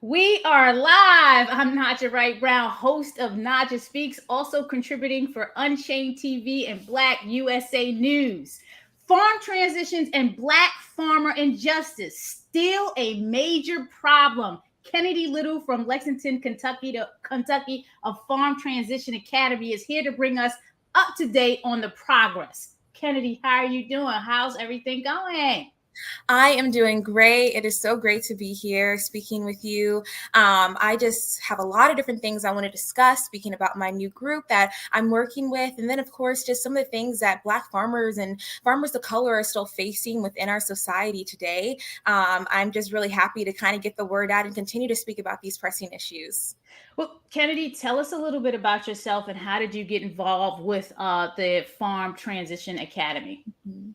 We are live. I'm Naijha Wright Brown, host of Naijha Speaks, also contributing for Unchained TV and Black USA News. Farm transitions and Black farmer injustice still a major problem. Kennedy Little from Lexington, Kentucky, of Farm Transition Academy is here to bring us up to date on the progress. Kennedy, how are you doing? How's everything going? I am doing great. It is so great to be here speaking with you. I just have a lot of different things I want to discuss, speaking about my new group that I'm working with. And then, of course, just some of the things that Black farmers and farmers of color are still facing within our society today. I'm just really happy to kind of get the word out and continue to speak about these pressing issues. Well, Kennedy, tell us a little bit about yourself and how did you get involved with the Farm Transition Academy? Mhm.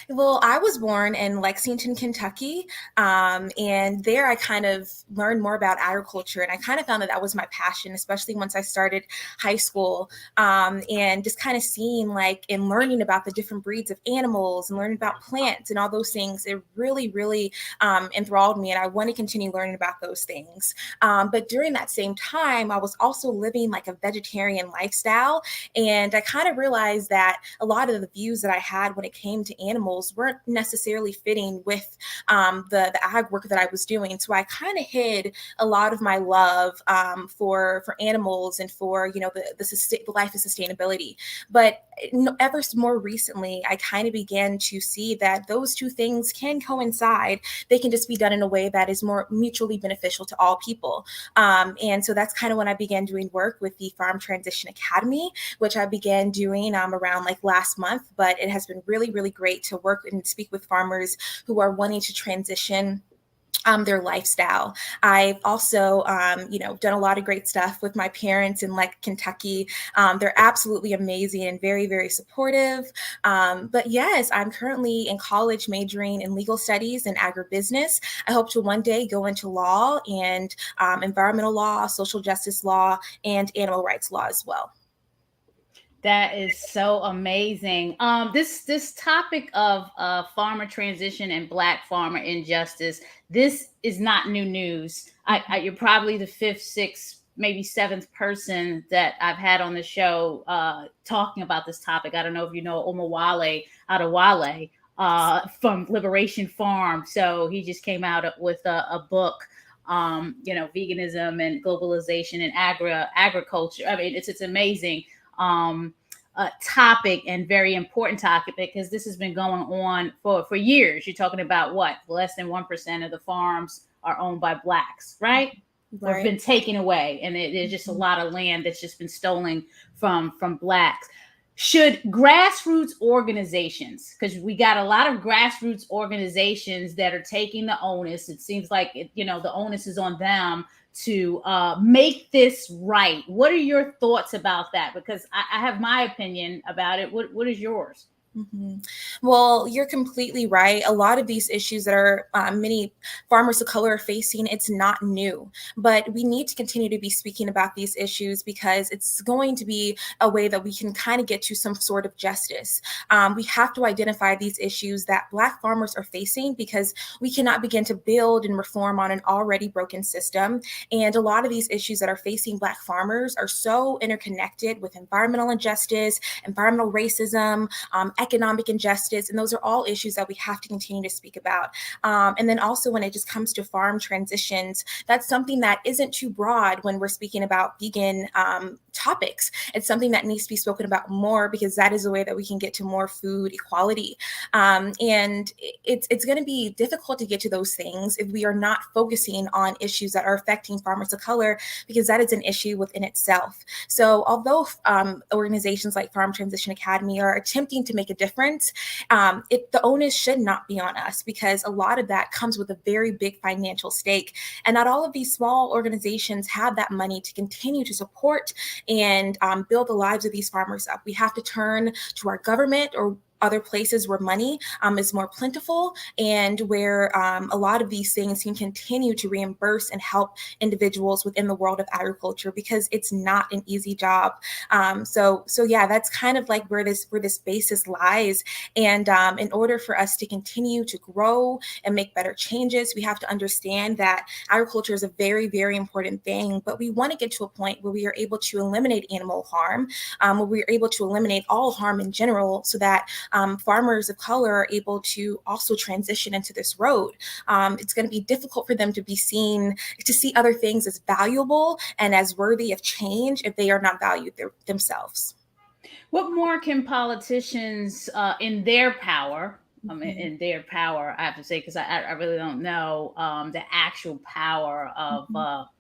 Well, I was born in Lexington, Kentucky, and there I kind of learned more about agriculture, and I kind of found that that was my passion, especially once I started high school, and just kind of seeing like and learning about the different breeds of animals and learning about plants and all those things. It really, really enthralled me, and I want to continue learning about those things. But during that same time, I was also living like a vegetarian lifestyle, and I kind of realized that a lot of the views that I had when it came to animals weren't necessarily fitting with the ag work that I was doing. So I kind of hid a lot of my love for animals and for the life of sustainability. But ever more recently, I kind of began to see that those two things can coincide. They can just be done in a way that is more mutually beneficial to all people. And so that's kind of when I began doing work with the Farm Transition Academy, which I began doing around like last month. But it has been really, really great to work and speak with farmers who are wanting to transition their lifestyle. I've also, done a lot of great stuff with my parents in like Kentucky. They're absolutely amazing and very, very supportive. But yes, I'm currently in college majoring in legal studies and agribusiness. I hope to one day go into law and environmental law, social justice law, and animal rights law as well. That is so amazing. This topic of farmer transition and Black farmer injustice. This is not new news. You're probably the fifth, sixth, maybe seventh person that I've had on the show talking about this topic. I don't know if you know Omawale Adewale from Liberation Farm. So he just came out with a book. Veganism and globalization and agriculture. I mean, it's amazing topic and very important topic because this has been going on for years. You're talking about what less than 1% of the farms are owned by Blacks, right? Or have Right. been taken away, and there's just a lot of land that's just been stolen from Blacks. Should grassroots organizations, because we got a lot of grassroots organizations that are taking the onus. It seems like the onus is on them to make this right. What are your thoughts about that? Because I have my opinion about it. What is yours? Mhm. Well, you're completely right. A lot of these issues that are many farmers of color are facing, it's not new. But we need to continue to be speaking about these issues because it's going to be a way that we can kind of get to some sort of justice. We have to identify these issues that Black farmers are facing because we cannot begin to build and reform on an already broken system. And a lot of these issues that are facing Black farmers are so interconnected with environmental injustice, environmental racism, economic injustice, and those are all issues that we have to continue to speak about. And then also when it just comes to farm transitions, that's something that isn't too broad when we're speaking about vegan topics. It's something that needs to be spoken about more because that is a way that we can get to more food equality. And it's going to be difficult to get to those things if we are not focusing on issues that are affecting farmers of color because that is an issue within itself. So although organizations like Farm Transition Academy are attempting to make a difference, the onus should not be on us because a lot of that comes with a very big financial stake. And not all of these small organizations have that money to continue to support and build the lives of these farmers up. We have to turn to our government or other places where money is more plentiful, and where a lot of these things can continue to reimburse and help individuals within the world of agriculture, because it's not an easy job. So yeah, that's kind of like where this basis lies. And in order for us to continue to grow and make better changes, we have to understand that agriculture is a very, very important thing, but we want to get to a point where we are able to eliminate animal harm, where we are able to eliminate all harm in general, so that farmers of color are able to also transition into this road. It's going to be difficult for them to see other things as valuable and as worthy of change if they are not valued themselves. What more can politicians, in their power, in their power, I have to say, because I really don't know the actual power of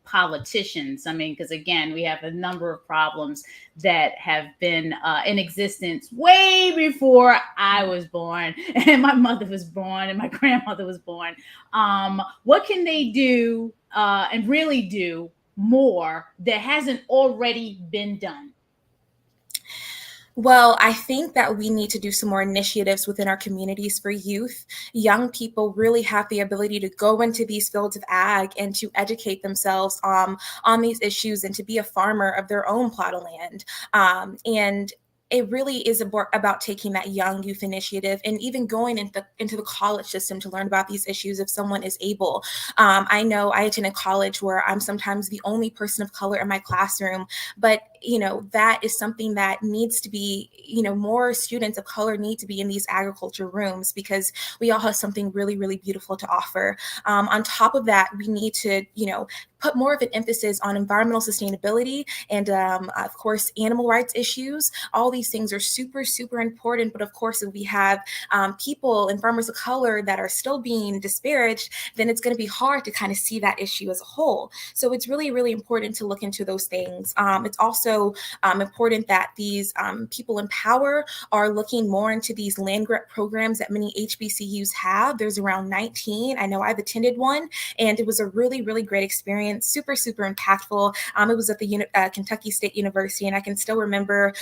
politicians. I mean, because again, we have a number of problems that have been in existence way before I was born, and my mother was born, and my grandmother was born. What can they do and really do more that hasn't already been done? Well, I think that we need to do some more initiatives within our communities for youth. Young people really have the ability to go into these fields of ag and to educate themselves on these issues, and to be a farmer of their own plot of land. And it really is about taking that young youth initiative, and even going into the college system to learn about these issues if someone is able. I know I attended college where I'm sometimes the only person of color in my classroom, but that is something that needs to be, more students of color need to be in these agriculture rooms, because we all have something really, really beautiful to offer. On top of that, we need to, put more of an emphasis on environmental sustainability and, of course, animal rights issues. All these things are super, super important. But of course, if we have people and farmers of color that are still being disparaged, then it's going to be hard to kind of see that issue as a whole. So it's really, really important to look into those things. It's also important that these people in power are looking more into these land grant programs that many HBCUs have. There's around 19. I know I've attended one, and it was a really, really great experience. Super, super impactful. It was at the Kentucky State University, and I can still remember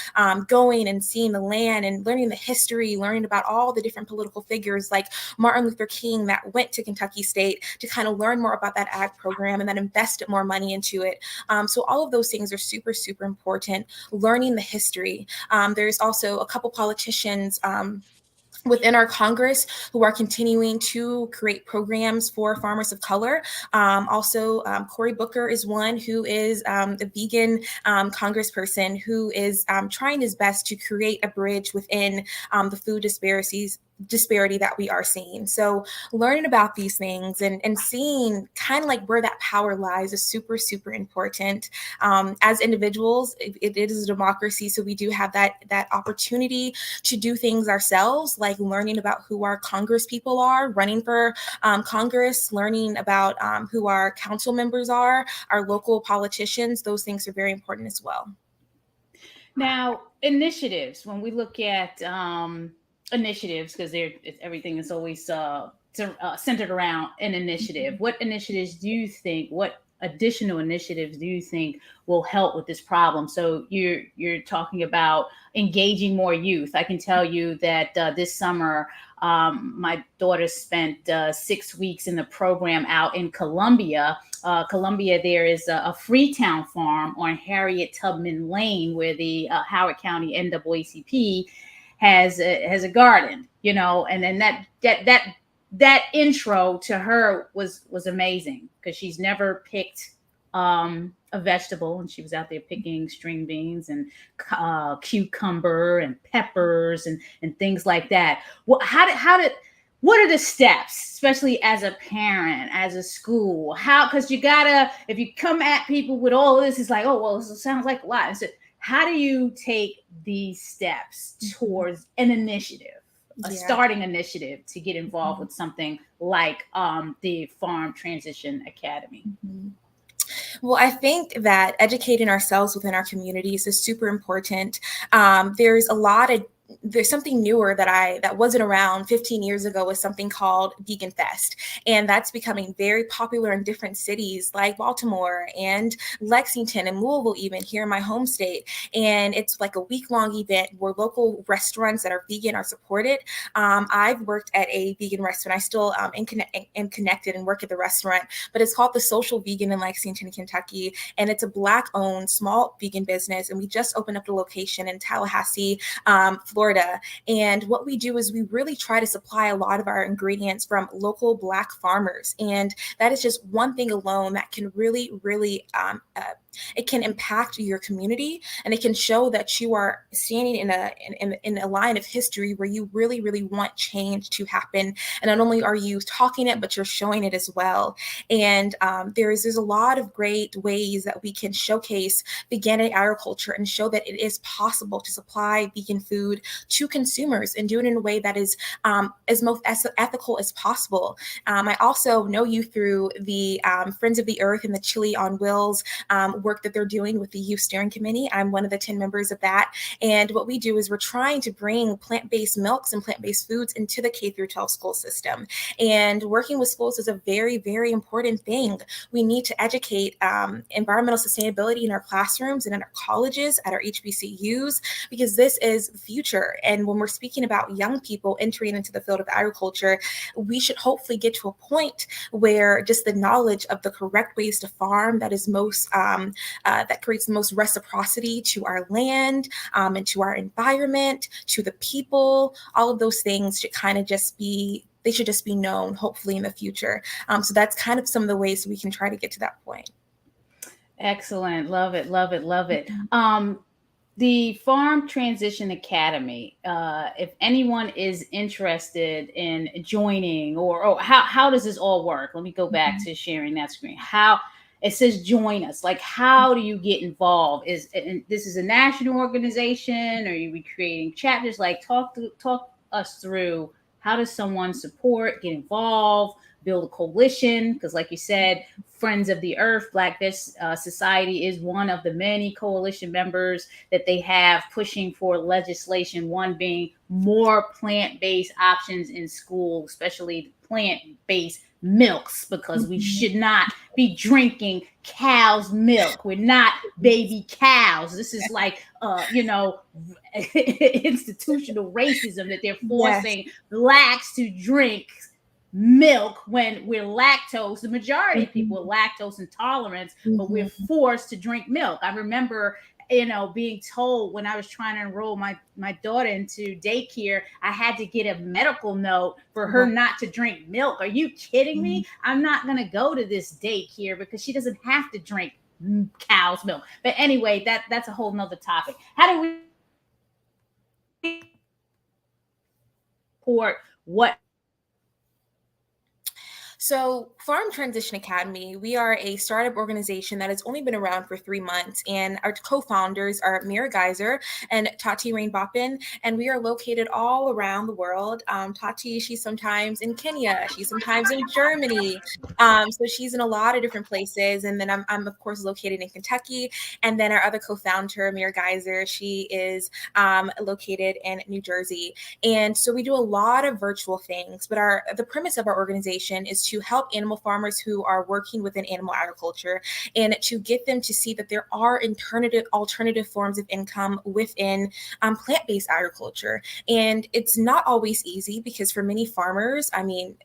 going and seeing the land and learning the history, learning about all the different political figures like Martin Luther King that went to Kentucky State to kind of learn more about that ag program and then invested more money into it. So all of those things are super, super important. Learning the history. There's also a couple politicians within our Congress who are continuing to create programs for farmers of color. Cory Booker is one who is a vegan congressperson who is trying his best to create a bridge within the food disparity that we are seeing. So learning about these things and seeing kind of like where that power lies is super, super important. As individuals, it is a democracy, so we do have that opportunity to do things ourselves, like learning about who our Congress people are, running for Congress, learning about who our council members are, our local politicians. Those things are very important as well. Now, initiatives, when we look at initiatives, because everything is always centered around an initiative. What initiatives do you think? What additional initiatives do you think will help with this problem? So you're talking about engaging more youth. I can tell you that this summer, my daughter spent 6 weeks in the program out in Columbia. There is a Freetown farm on Harriet Tubman Lane where the Howard County NAACP has a garden, and then that intro to her was amazing, because she's never picked a vegetable, and she was out there picking string beans and cucumber and peppers and things like that. What are the steps, especially as a parent, as a school? Because if you come at people with all of this, it's like, oh, well, this sounds like a lot. So how do you take these steps towards an initiative, a starting initiative to get involved with something like the Farm Transition Academy? Well, I think that educating ourselves within our communities is super important. There's a lot of there's something newer that wasn't around 15 years ago, was something called Vegan Fest. And that's becoming very popular in different cities like Baltimore and Lexington and Louisville, even here in my home state. And it's like a week-long event where local restaurants that are vegan are supported. I've worked at a vegan restaurant. I still am connected and work at the restaurant, but it's called The Social Vegan in Lexington, Kentucky. And it's a Black-owned small vegan business. And we just opened up the location in Tallahassee, Florida. And what we do is we really try to supply a lot of our ingredients from local Black farmers. And that is just one thing alone that can really, really it can impact your community, and it can show that you are standing in a line of history where you really, really want change to happen. And not only are you talking it, but you're showing it as well. And there's a lot of great ways that we can showcase veganic agriculture and show that it is possible to supply vegan food to consumers and do it in a way that is as most ethical as possible. I also know you through the Friends of the Earth and the Chili on Wheels work that they're doing with the Youth Steering Committee. I'm one of the 10 members of that. And what we do is we're trying to bring plant-based milks and plant-based foods into the K through 12 school system. And working with schools is a very, very important thing. We need to educate environmental sustainability in our classrooms and in our colleges, at our HBCUs, because this is the future. And when we're speaking about young people entering into the field of agriculture, we should hopefully get to a point where just the knowledge of the correct ways to farm that is most that creates the most reciprocity to our land and to our environment, to the people, all of those things should kind of just be, they should just be known, hopefully, in the future. So that's kind of some of the ways we can try to get to that point. Excellent. Love it. Love it. Love it. The Farm Transition Academy, if anyone is interested in joining, or how does this all work? Let me go back to sharing that screen. How it says join us. Like, how do you get involved? This is a national organization? Or are you creating chapters? Like, talk us through, how does someone support, get involved, build a coalition? Because like you said, Friends of the Earth, Black Fish Society is one of the many coalition members that they have pushing for legislation, one being more plant-based options in school, especially plant-based milks, because we should not be drinking cow's milk. We're not baby cows. This is like, institutional racism that they're forcing Blacks to drink milk when we're lactose. The majority of people are lactose intolerant, but we're forced to drink milk. I remember being told when I was trying to enroll my daughter into daycare, I had to get a medical note for her not to drink milk. Are you kidding me? I'm not going to go to this daycare because she doesn't have to drink cow's milk. But anyway, that's a whole nother topic. How do we support what? So Farm Transition Academy, we are a startup organization that has only been around for 3 months, and our co-founders are Mira Geyser and Tati Rain-Boppin, and we are located all around the world. Tati, she's sometimes in Kenya, she's sometimes in Germany, so she's in a lot of different places, and then I'm of course located in Kentucky, and then our other co-founder, Mira Geyser, she is located in New Jersey, and so we do a lot of virtual things, but the premise of our organization is to help animal farmers who are working within animal agriculture and to get them to see that there are alternative forms of income within plant-based agriculture. And it's not always easy because for many farmers,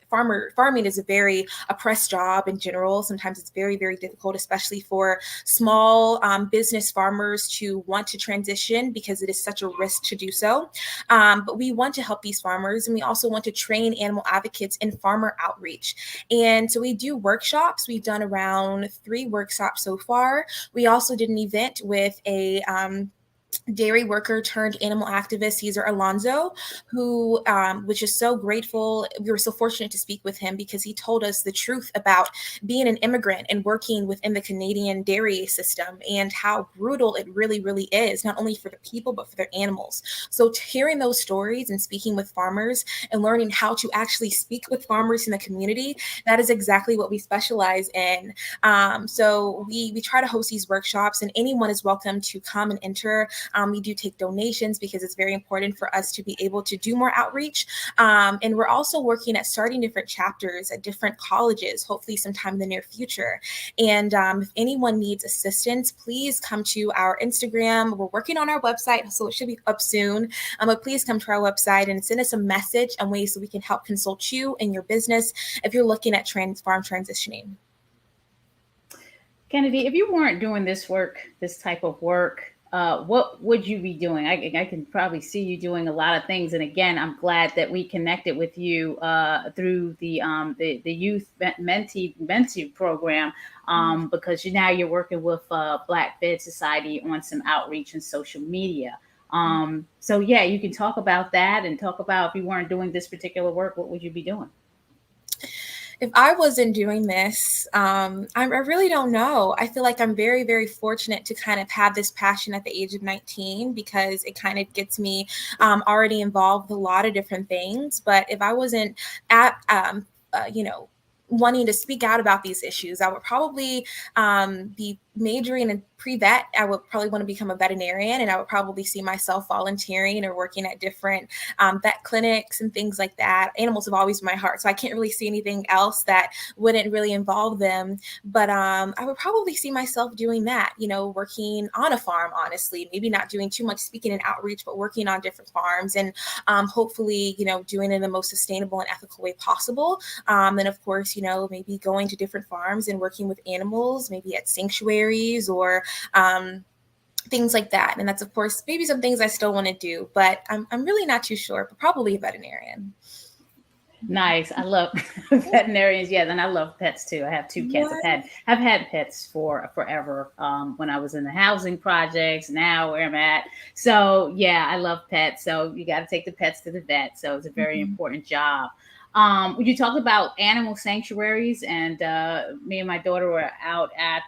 farming is a very oppressed job in general. Sometimes it's very, very difficult, especially for small business farmers to want to transition because it is such a risk to do so. But we want to help these farmers, and we also want to train animal advocates in farmer outreach. And so we do workshops. We've done around 3 workshops so far. We also did an event with a dairy worker turned animal activist, Cesar Alonso, who, which is so grateful. We were so fortunate to speak with him because he told us the truth about being an immigrant and working within the Canadian dairy system and how brutal it really, really is, not only for the people, but for their animals. So hearing those stories and speaking with farmers and learning how to actually speak with farmers in the community, that is exactly what we specialize in. So we try to host these workshops, and anyone is welcome to come and enter. We do take donations because it's very important for us to be able to do more outreach. And we're also working at starting different chapters at different colleges, hopefully sometime in the near future. And if anyone needs assistance, please come to our Instagram. We're working on our website, so it should be up soon. But please come to our website and send us a message and ways so we can help consult you and your business if you're looking at farm transitioning. Kennedy, if you weren't doing this work, this type of work, what would you be doing? I can probably see you doing a lot of things. And again, I'm glad that we connected with you through the youth mentee program, because now you're working with Black Fed Society on some outreach and social media. So yeah, you can talk about that and talk about if you weren't doing this particular work, what would you be doing? If I wasn't doing this, I really don't know. I feel like I'm very, very fortunate to kind of have this passion at the age of 19 because it kind of gets me already involved with a lot of different things. But if I wasn't at, wanting to speak out about these issues, I would probably be majoring in pre-vet. I would probably want to become a veterinarian, and I would probably see myself volunteering or working at different vet clinics and things like that. Animals have always been my heart, so I can't really see anything else that wouldn't really involve them. But I would probably see myself doing that, working on a farm, honestly, maybe not doing too much speaking and outreach, but working on different farms and hopefully, doing it in the most sustainable and ethical way possible. And of course, maybe going to different farms and working with animals, maybe at sanctuaries or things like that. And that's, of course, maybe some things I still want to do, but I'm really not too sure, but probably a veterinarian. Nice. I love veterinarians. Yeah, and I love pets too. I have two cats. I've had pets for forever. When I was in the housing projects, now where I'm at. So yeah, I love pets. So you got to take the pets to the vet. So it's a very important job. You talked about animal sanctuaries, and me and my daughter were out at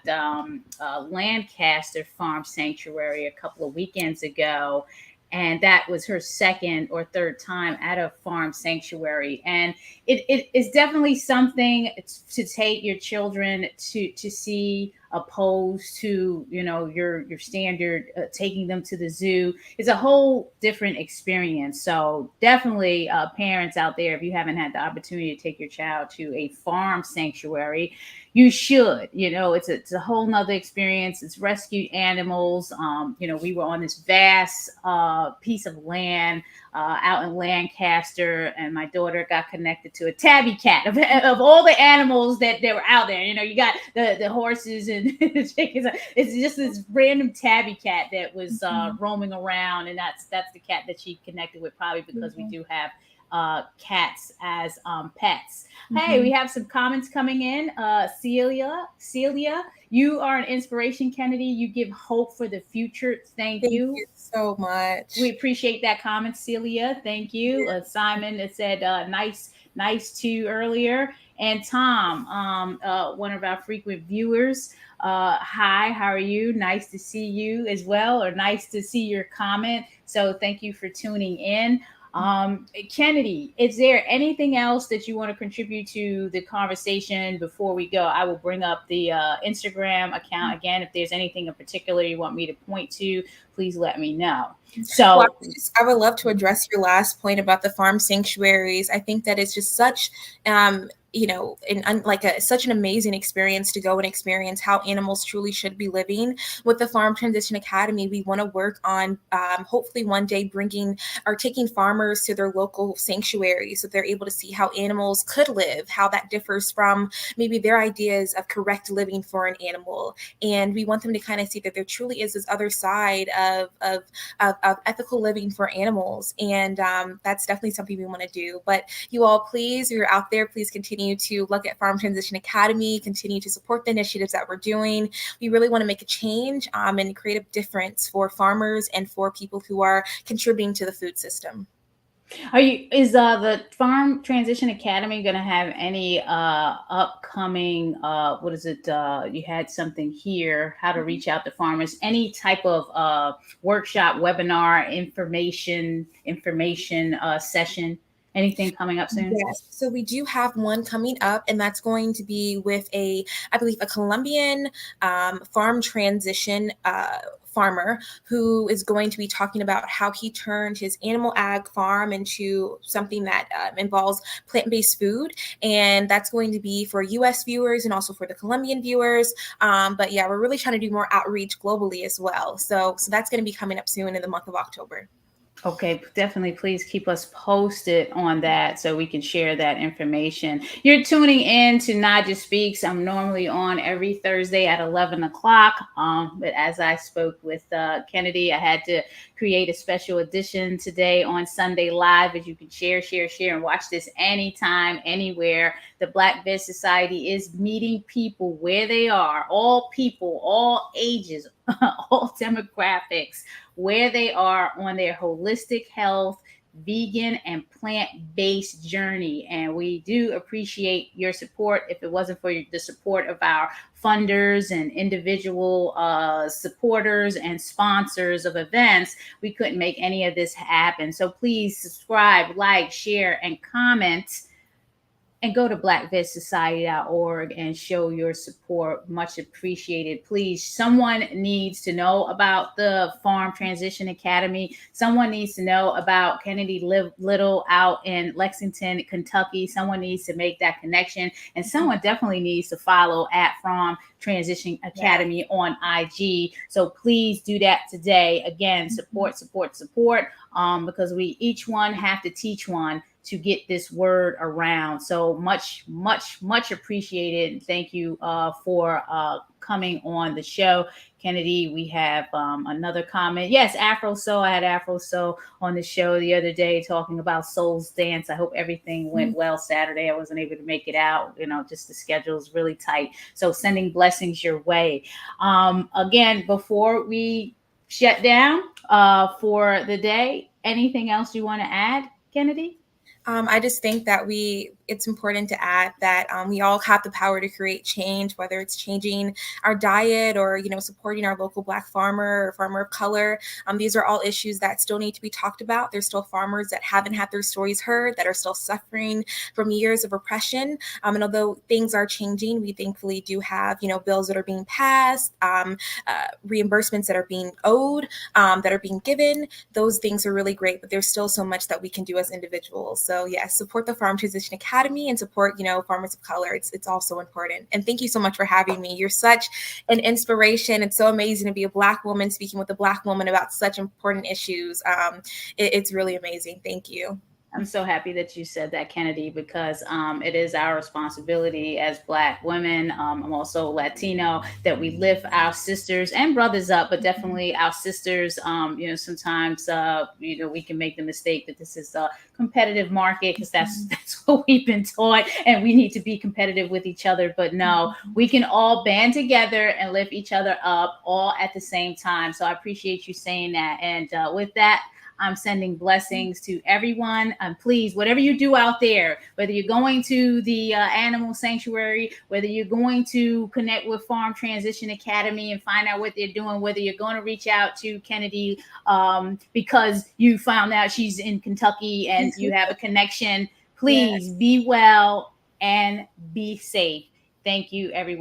Lancaster Farm Sanctuary a couple of weekends ago. And that was her second or third time at a farm sanctuary. And it is definitely something to take your children to see, opposed to, your standard taking them to the zoo. It's a whole different experience. So definitely parents out there, if you haven't had the opportunity to take your child to a farm sanctuary, you should. It's a whole nother experience. It's rescued animals. We were on this vast piece of land out in Lancaster, and my daughter got connected to a tabby cat of all the animals that were out there. You got the horses and the chickens. It's just this random tabby cat that was roaming around, and that's the cat that she connected with, probably because we do have cats as pets. Hey, we have some comments coming in. Celia, you are an inspiration, Kennedy. You give hope for the future. Thank you so much. We appreciate that comment, Celia. Thank you. Simon that said nice too earlier. And Tom, one of our frequent viewers. Hi, how are you? Nice to see you as well, or nice to see your comment. So thank you for tuning in. Kennedy, is there anything else that you want to contribute to the conversation before we go? I will bring up the Instagram account again. If there's anything in particular you want me to point to, please let me know. So I would love to address your last point about the farm sanctuaries. I think that it's just such such an amazing experience to go and experience how animals truly should be living. With the Farm Transition Academy, we want to work on hopefully one day bringing or taking farmers to their local sanctuaries so they're able to see how animals could live, how that differs from maybe their ideas of correct living for an animal. And we want them to kind of see that there truly is this other side of ethical living for animals. And that's definitely something we want to do. But you all, please, if you're out there, please continue to look at Farm Transition Academy, continue to support the initiatives that we're doing. We really want to make a change and create a difference for farmers and for people who are contributing to the food system. Is the Farm Transition Academy going to have any upcoming what is it, you had something here, how to reach out to farmers, any type of workshop, webinar, information session Anything coming up soon? Yes. So we do have one coming up, and that's going to be with I believe, a Colombian farm transition farmer who is going to be talking about how he turned his animal ag farm into something that involves plant-based food. And that's going to be for US viewers and also for the Colombian viewers. But yeah, we're really trying to do more outreach globally as well. So that's going to be coming up soon in the month of October. Okay, definitely. Please keep us posted on that so we can share that information. You're tuning in to Naijha Speaks. I'm normally on every Thursday at 11 o'clock. But as I spoke with Kennedy, I had to create a special edition today on Sunday Live. As you can share, and watch this anytime, anywhere. The Black Biz Society is meeting people where they are, all people, all ages, all demographics, where they are on their holistic health, vegan, and plant-based journey. And we do appreciate your support. If it wasn't for the support of our funders and individual supporters and sponsors of events, we couldn't make any of this happen. So please subscribe, like, share, and comment, and go to blackvidsociety.org and show your support. Much appreciated. Please, someone needs to know about the Farm Transition Academy. Someone needs to know about Kennedy Little out in Lexington, Kentucky. Someone needs to make that connection. And someone definitely needs to follow at Farm Transition Academy on IG. So please do that today. Again, support, because we each one have to teach one to get this word around. So much appreciated. Thank you for coming on the show. Kennedy, we have another comment. Yes, Afro Soul. I had Afro Soul on the show the other day talking about Soul's Dance. I hope everything went well Saturday. I wasn't able to make it out. Just the schedule is really tight. So sending blessings your way. Again, before we shut down for the day, anything else you want to add, Kennedy? I just think that it's important to add that we all have the power to create change, whether it's changing our diet or, supporting our local Black farmer or farmer of color. These are all issues that still need to be talked about. There's still farmers that haven't had their stories heard, that are still suffering from years of oppression. And although things are changing, we thankfully do have, bills that are being passed, reimbursements that are being owed, that are being given. Those things are really great, but there's still so much that we can do as individuals. So yes, support the Farm Transition Academy and support, farmers of color. It's also important. And thank you so much for having me. You're such an inspiration. It's so amazing to be a Black woman speaking with a Black woman about such important issues. It's really amazing. Thank you. I'm so happy that you said that, Kennedy, because it is our responsibility as Black women. I'm also Latino, that we lift our sisters and brothers up, but definitely our sisters. Sometimes we can make the mistake that this is a competitive market, because that's what we've been taught, and we need to be competitive with each other. But no, we can all band together and lift each other up all at the same time. So I appreciate you saying that. And with that, I'm sending blessings to everyone. Please, whatever you do out there, whether you're going to the animal sanctuary, whether you're going to connect with Farm Transition Academy and find out what they're doing, whether you're going to reach out to Kennedy because you found out she's in Kentucky and you have a connection, please be well and be safe. Thank you, everyone.